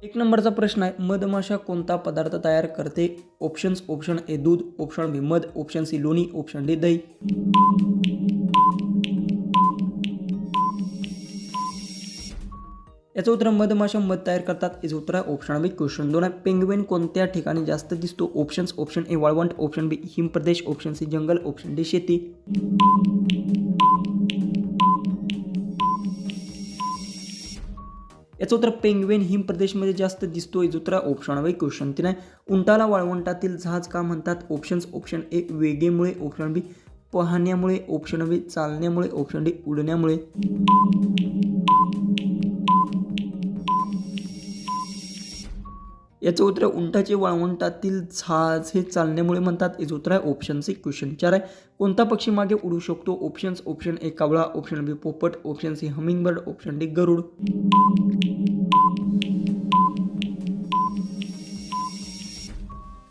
एक नंबरचा प्रश्न आहे, मधमाशा कोणता पदार्थ तयार करते? ऑप्शन ए दूध, ऑप्शन बी मध, ऑप्शन सी लोणी, ऑप्शन डी दही. याचं उत्तर मधमाशा मध तयार करतात. याचं उत्तर आहे ऑप्शन बी. क्वेश्चन 2 आहे, पेंग्विन कोणत्या ठिकाणी जास्त दिसतो? ऑप्शन ए वाळवंट, ऑप्शन बी हिमप्रदेश, ऑप्शन सी जंगल, ऑप्शन डी शेती. याचं उत्तर पेंग्विन हिमप्रदेशमध्ये जास्त दिसतो. याचं उत्तर ऑप्शन बी. क्वेश्चन 3 आहे, उंटाला वाळवंटातील जहाज का म्हणतात? ऑप्शन ए वेगेमुळे, ऑप्शन बी पाहण्यामुळे, ऑप्शन बी चालण्यामुळे, ऑप्शन डी उडण्यामुळे. याचं उत्तर उंटाचे वाळवंटातील जहाज हे चालण्यामुळे म्हणतात. याचं उत्तर आहे ऑप्शन सी. क्वेश्चन 4 आहे, कोणता पक्षी मागे उडू शकतो? ऑप्शन ए कावळा, ऑप्शन बी पोपट, option C hummingbird, option D गरुड.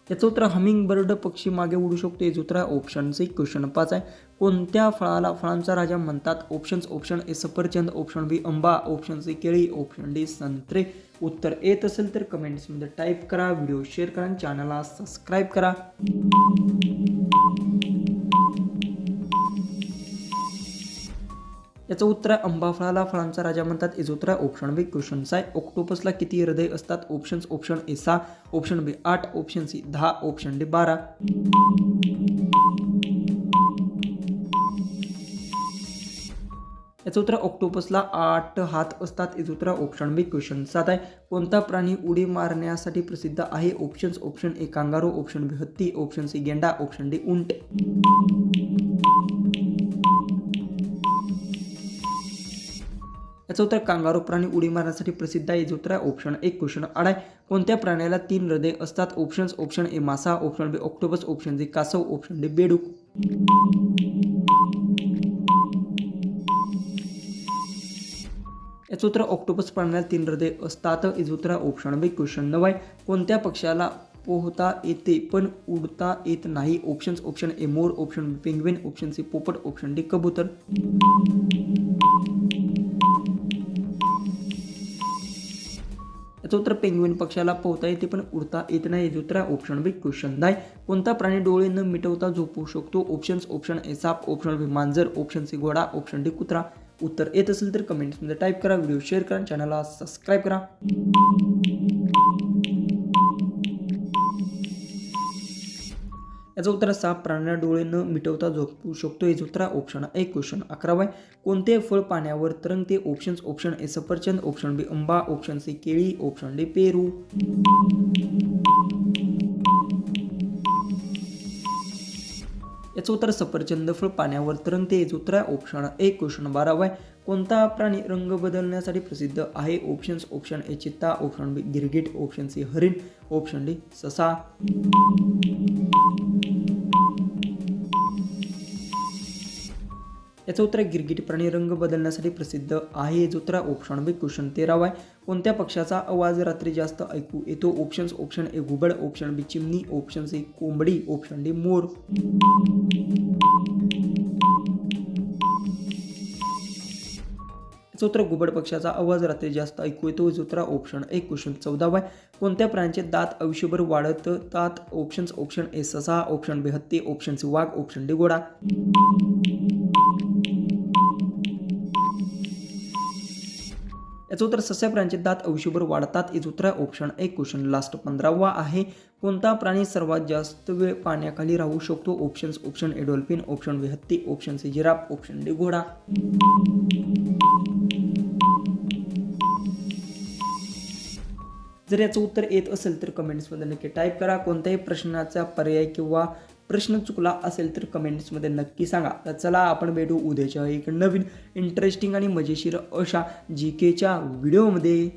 याचं उत्तर हमिंगबर्ड पक्षी मागे उडू शकतो. याचं उत्तर आहे ऑप्शन सी. क्वेश्चन 5 आहे, कोणत्या फळाला फळांचा राजा म्हणतात? ऑप्शन ए सफरचंद, ऑप्शन बी आंबा, ऑप्शन सी केळी, ऑप्शन डी संत्रे. उत्तर येत असेल तर कमेंट्समध्ये टाईप करा, व्हिडिओ शेअर करा आणि चॅनलला सबस्क्राईब करा. याचं उत्तर आहे आंबा फळाला फळांचा राजा म्हणतात. याचं उत्तर आहे ऑप्शन बी. क्वेश्चन आहे, ऑक्टोपसला किती हृदय असतात? Option A 6, option B 8, option C 10, option D 12. याचं उत्तर ऑक्टोपसला 8 हात असतात. याचं उत्तर ऑप्शन बी. क्वेश्चन 7 आहे, कोणता प्राणी उडी मारण्यासाठी प्रसिद्ध आहे? Option A kangaroo, option B हत्ती, ऑप्शन सी गेंडा, ऑप्शन डी उंट. याचं उत्तर कांगारू प्राणी उडी मारण्यासाठी प्रसिद्ध आहे. याचं उत्तर ऑप्शन ए. क्वेश्चन 8 आहे, कोणत्या प्राण्याला 3 हृदय असतात? ऑप्शन ए मासा, ऑप्शन बी ऑक्टोपस, ऑप्शन सी कासव, ऑप्शन डी बेडूक. याचं उत्तर ऑक्टोपस प्राण्याला 3 हृदय असतात. याचं उत्तर ऑप्शन बी. क्वेश्चन 9 आहे, कोणत्या पक्षाला पोहता येते पण उडता येत नाही? ऑप्शन ए मोर, option B penguin, option C पोपट, ऑप्शन डी कबूतर. याचं उत्तर पेंग्विन पक्षाला पोहता येते पण उडता येत नाही. याचं उत्तर ऑप्शन बी. क्वेश्चन 10, कोणता प्राणी डोळे न मिटवता झोपू शकतो? ऑप्शन ए साप, ऑप्शन बी मांजर, ऑप्शन सी घोडा, ऑप्शन डी कुत्रा. उत्तर येत असेल तर कमेंट्समध्ये टाईप करा, व्हिडिओ शेअर करा, चॅनलला सबस्क्राईब करा. याचं उत्तर साप प्राण्यांना डोळे न मिटवता झोपू शकतो. याचं उत्तर ऑप्शन ए. क्वेश्चन 11 आहे, कोणते फळ पाण्यावर तरंगते? ऑप्शन ए सफरचंद, ऑप्शन बी आंबा, ऑप्शन सी केळी, ऑप्शन डी पेरू. याचं उत्तर सफरचंद फळ पाण्यावर तरंगते. याचं उत्तर ऑप्शन ए. क्वेश्चन 12 आहे, कोणता प्राणी रंग बदलण्यासाठी प्रसिद्ध आहे? ऑप्शन ए चित्ता, ऑप्शन बी गिरगिट, ऑप्शन सी हरिण, ऑप्शन डी ससा. याचं उत्तर गिरगिट प्राणी रंग बदलण्यासाठी प्रसिद्ध आहे. याचं उत्तर ऑप्शन बी. क्वेश्चन 13 आहे, कोणत्या पक्षाचा आवाज रात्री जास्त ऐकू येतो? ऑप्शन ए घुबड, ऑप्शन बी चिमणी, ऑप्शन सी कोंबडी, ऑप्शन डी मोर. याचं उत्तर घुबड पक्षाचा आवाज रात्री जास्त ऐकू येतो. याचं उत्तर ऑप्शन ए. क्वेश्चन 14 आहे, कोणत्या प्राण्याचे दात आयुष्यभर वाढतात? ऑप्शन ए ससा, ऑप्शन बी हत्ती, ऑप्शन सी वाघ, ऑप्शन डी घोडा. याचं उत्तर सस्या प्राण्यांचे दात आयुष्यभर वाढतात. याचं उत्तर ऑप्शन ए. क्वेश्चन लास्ट 15 आहे, कोणता प्राणी सर्वात जास्त वेळ पाण्याखाली राहू शकतो? Option A dolphin, option B हत्ती, option C giraffe, option D घोडा. जर याचं उत्तर येत असेल तर कमेंट्समध्ये नक्की टाईप करा. कोणत्याही प्रश्नाचा पर्याय किंवा प्रश्न चुकला असेल तर कमेंट्समध्ये नक्की सांगा. तर चला आपण भेटू उद्याच्या एक नवीन इंटरेस्टिंग आणि मजेशीर अशा GKच्या व्हिडिओमध्ये.